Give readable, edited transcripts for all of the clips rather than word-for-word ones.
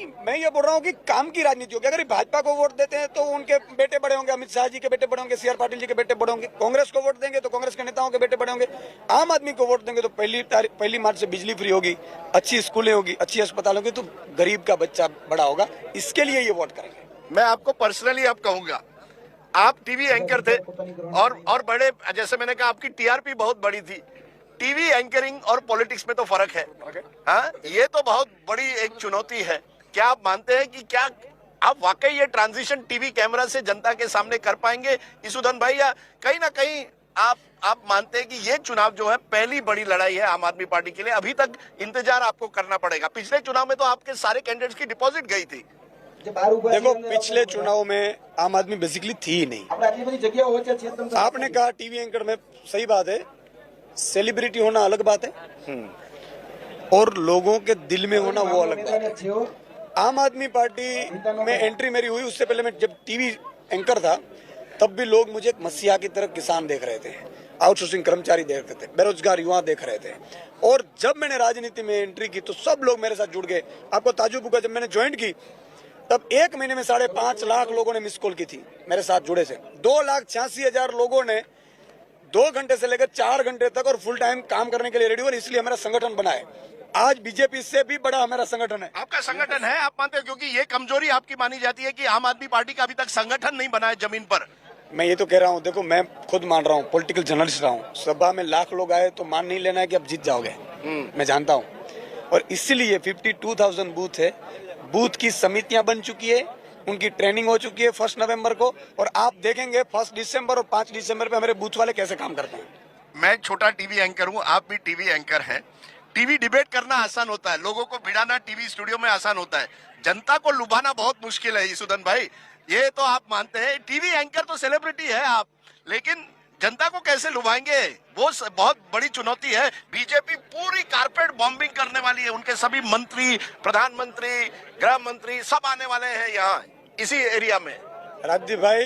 नहीं, मैं ये बोल रहा हूँ कि काम की राजनीति होगी। अगर भाजपा को वोट देते हैं तो उनके बेटे बड़े होंगे, अमित शाह जी के बेटे बड़े होंगे, CR पाटिल जी के बेटे बड़े होंगे। कांग्रेस को वोट देंगे तो कांग्रेस के नेताओं के बेटे बड़े होंगे। आम आदमी को वोट देंगे तो पहली मार्च से बिजली फ्री होगी, अच्छी स्कूलें होगी, अच्छी अस्पताल होगी, तो गरीब का बच्चा बड़ा होगा। इसके लिए ये वोट करेंगे। मैं आपको पर्सनली अब कहूंगा, आप टीवी एंकर थे और बड़े, जैसे मैंने कहा आपकी टीआरपी बहुत बड़ी थी। टीवी एंकरिंग और पॉलिटिक्स में तो फर्क है। हाँ, ये तो बहुत बड़ी एक चुनौती है। क्या आप मानते हैं कि क्या आप वाकई ये ट्रांजिशन टीवी कैमरा से जनता के सामने कर पाएंगे ईशुधन भाई, या कहीं ना कहीं आप मानते हैं कि ये चुनाव जो है पहली बड़ी लड़ाई है आम आदमी पार्टी के लिए, अभी तक इंतजार आपको करना पड़ेगा? पिछले चुनाव में तो आपके सारे कैंडिडेट्स की डिपॉजिट गई थी। देखो, पिछले चुनाव में आम आदमी बेसिकली थी ही नहीं। आपने कहा टीवी एंकर में, सही बात है, सेलिब्रिटी होना अलग बात है और लोगों के दिल में होना वो अलग बात है। आम आदमी पार्टी में एंट्री मेरी हुई, उससे पहले मैं जब टीवी एंकर था तब भी लोग मुझे एक मसीहा की तरह किसान देख रहे थे, आउटसोर्सिंग कर्मचारी देख रहे थे, बेरोजगार युवा देख रहे थे। और जब मैंने राजनीति में एंट्री की तो सब लोग मेरे साथ जुड़ गए। आपको ताजुब होगा, जब मैंने ज्वाइन की तब 1 महीने में 5.5 लाख लोगों ने मिस कॉल की थी मेरे साथ जुड़े से। 2,86,000 लोगों ने 2 घंटे से लेकर 4 घंटे तक और फुल टाइम काम करने के लिए रेडी हुए, इसलिए हमारा संगठन बना है। आज बीजेपी से भी बड़ा हमारा संगठन है। आपका संगठन है, आप मानते हैं? क्योंकि ये कमजोरी आपकी मानी जाती है कि आम आदमी पार्टी का अभी तक संगठन नहीं बना है जमीन पर। मैं ये तो कह रहा हूँ, देखो मैं खुद मान रहा हूँ, पॉलिटिकल जर्नलिस्ट रहा हूँ, सभा में लाख लोग आए तो मान नहीं लेना है कि अब जीत जाओगे। मैं जानता हूँ, और इसीलिए 52,000 बूथ है, बूथ की समितियां बन चुकी है, उनकी ट्रेनिंग हो चुकी है 1 नवंबर को, और आप देखेंगे 1 दिसंबर और 5 दिसंबर पे हमारे बूथ वाले कैसे काम करते हैं। मैं छोटा टीवी एंकर हूँ, आप भी टीवी एंकर हैं। टीवी डिबेट करना आसान होता है, लोगों को भिड़ाना टीवी स्टूडियो में आसान होता है, जनता को लुभाना बहुत मुश्किल है। ईशुधन भाई, ये तो आप मानते हैं? टीवी एंकर तो सेलिब्रिटी है आप, लेकिन जनता को कैसे लुभाएंगे, वो बहुत बड़ी चुनौती है। बीजेपी पूरी कारपेट बॉम्बिंग करने वाली है, उनके सभी मंत्री, प्रधानमंत्री, गृह मंत्री सब आने वाले हैं यहाँ इसी एरिया में। राजदीप भाई,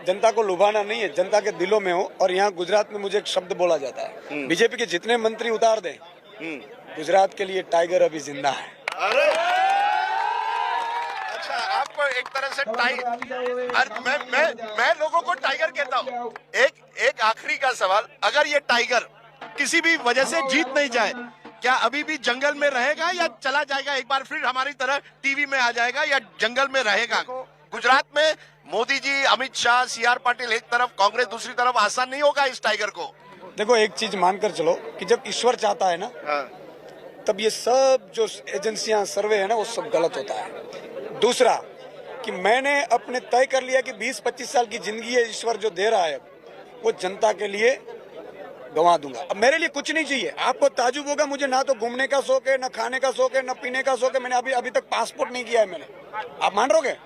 जनता को लुभाना नहीं है, जनता के दिलों में हो। और यहाँ गुजरात में मुझे एक शब्द बोला जाता है, बीजेपी के जितने मंत्री उतार दें, गुजरात के लिए टाइगर अभी जिंदा है। अरे अच्छा, आपको एक तरह से मैं लोगों को टाइगर कहता हूँ। एक आखिरी का सवाल, अगर ये टाइगर किसी भी वजह से जीत नहीं जाए, क्या अभी भी जंगल में रहेगा या चला जाएगा, एक बार फिर हमारी तरह टीवी में आ जाएगा, या जंगल में रहेगा? गुजरात में मोदी जी, अमित शाह, CR पाटिल एक तरफ, कांग्रेस दूसरी तरफ, आसान नहीं होगा इस टाइगर को। देखो, एक चीज मानकर चलो कि जब ईश्वर चाहता है ना, तब ये सब जो एजेंसियां सर्वे है ना, वो सब गलत होता है। दूसरा कि मैंने अपने तय कर लिया कि 20-25 साल की जिंदगी है, ईश्वर जो दे रहा है वो जनता के लिए गंवा दूंगा। अब मेरे लिए कुछ नहीं चाहिए। आपको ताजुब होगा, मुझे ना तो घूमने का शौक है, ना खाने का शौक है, ना पीने का शौक है। मैंने अभी तक पासपोर्ट नहीं किया है मैंने, आप मान रहोगे?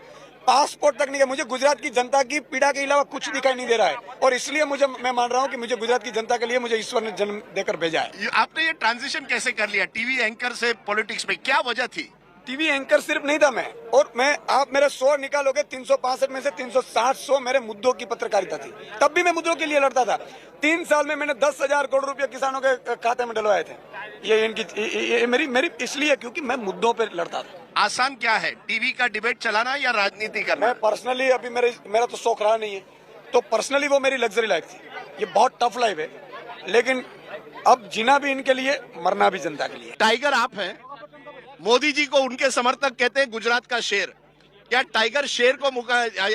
पासपोर्ट तक नहीं किया। मुझे गुजरात की जनता की पीड़ा के अलावा कुछ दिखाई नहीं दे रहा है, और इसलिए मैं मान रहा हूँ कि मुझे गुजरात की जनता के लिए मुझे ईश्वर ने जन्म देकर भेजा है। आपने ये ट्रांजिशन कैसे कर लिया टीवी एंकर से पॉलिटिक्स में, क्या वजह थी? टीवी एंकर सिर्फ नहीं था मैं, और आप मेरे 100 निकालोगे, 365 में से 360 मेरे मुद्दों की पत्रकारिता थी। तब भी मैं मुद्दों के लिए लड़ता था। 3 साल में मैंने 10,000 करोड़ रुपए किसानों के खाते में डलवाए थे। ये मेरी इसलिए क्योंकि मैं मुद्दों पे लड़ता था। आसान क्या है, टीवी का डिबेट चलाना या राजनीति करना? मैं पर्सनली, अभी मेरा तो शौक रहा नहीं है, तो पर्सनली वो मेरी लग्जरी लाइफ थी। ये बहुत टफ लाइफ है, लेकिन अब जीना भी इनके लिए, मरना भी जनता के लिए। टाइगर आप हैं, मोदी जी को उनके समर्थक कहते हैं गुजरात का शेर। क्या टाइगर शेर को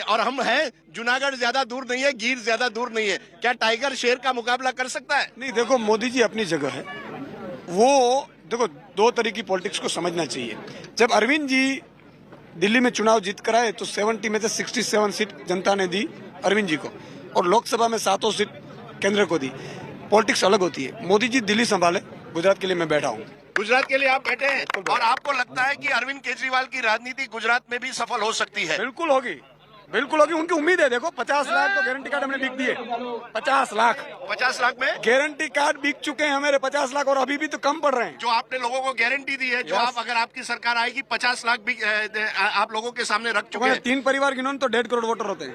और हम हैं, जूनागढ़ ज्यादा दूर नहीं है, गिर ज्यादा दूर नहीं है, क्या टाइगर शेर का मुकाबला कर सकता है? नहीं, देखो मोदी जी अपनी जगह है। वो देखो, 2 तरह की पॉलिटिक्स को समझना चाहिए। जब अरविंद जी दिल्ली में चुनाव जीत कर आए तो 70 में से 67 सीट जनता ने दी अरविंद जी को, और लोकसभा में 7 सीट केंद्र को दी। पॉलिटिक्स अलग होती है। मोदी जी दिल्ली संभाले, गुजरात के लिए मैं बैठा हूँ। गुजरात के लिए आप बैठे हैं, और आपको लगता है कि अरविंद केजरीवाल की राजनीति गुजरात में भी सफल हो सकती है? बिल्कुल होगी, बिल्कुल होगी, उनकी उम्मीद है। देखो 50 लाख तो गारंटी कार्ड हमने बिक दिए। 50 लाख 50 लाख में गारंटी कार्ड बिक चुके हैं हमारे 50 लाख, और अभी भी तो कम पड़ रहे हैं। जो आपने लोगों को गारंटी दी है, जो आप, अगर आपकी सरकार आएगी, 50 लाख भी आप लोगों के सामने रख चुके हैं। 3 परिवार गिनोन तो 1.5 करोड़ वोटर होते हैं।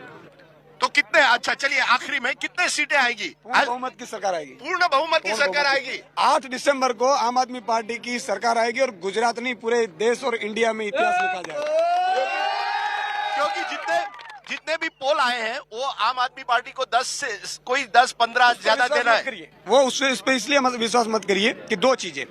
तो कितने, अच्छा चलिए आखिरी में कितने सीटें आएगी? पूर्ण बहुमत की सरकार आएगी। पूर्ण बहुमत की सरकार आएगी। 8 दिसंबर को आम आदमी पार्टी की सरकार आएगी और गुजरात नहीं पूरे देश और इंडिया में इतिहास लिखा जाएगा। क्योंकि जितने भी पोल आए हैं वो आम आदमी पार्टी को 10 से कोई 10-15 ज्यादा देना है। वो उससे इस पे इसलिए विश्वास मत करिए कि दो चीजें,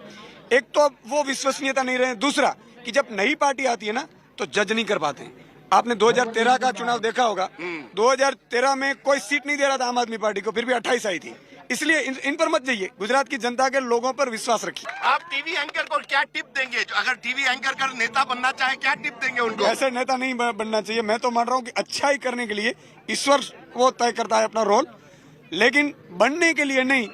एक तो वो विश्वसनीयता नहीं रहे, दूसरा कि जब नई पार्टी आती है ना तो जज नहीं कर पाते। आपने 2013 का चुनाव देखा होगा, 2013 में कोई सीट नहीं दे रहा था आम आदमी पार्टी को, फिर भी 28 आई थी। इसलिए इन पर मत जाइए, गुजरात की जनता के लोगों पर विश्वास रखिए। आप टीवी एंकर को क्या टिप देंगे? अगर टीवी एंकर कर नेता बनना चाहे क्या टिप देंगे उनको? ऐसे नेता नहीं बनना चाहिए। मैं तो मान रहा हूँ कि अच्छाई करने के लिए ईश्वर वो तय करता है अपना रोल, लेकिन बनने के लिए नहीं।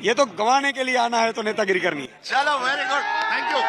ये तो गंवाने के लिए आना है तो नेतागिरी करनी है। चलो वेरी गुड, थैंक यू।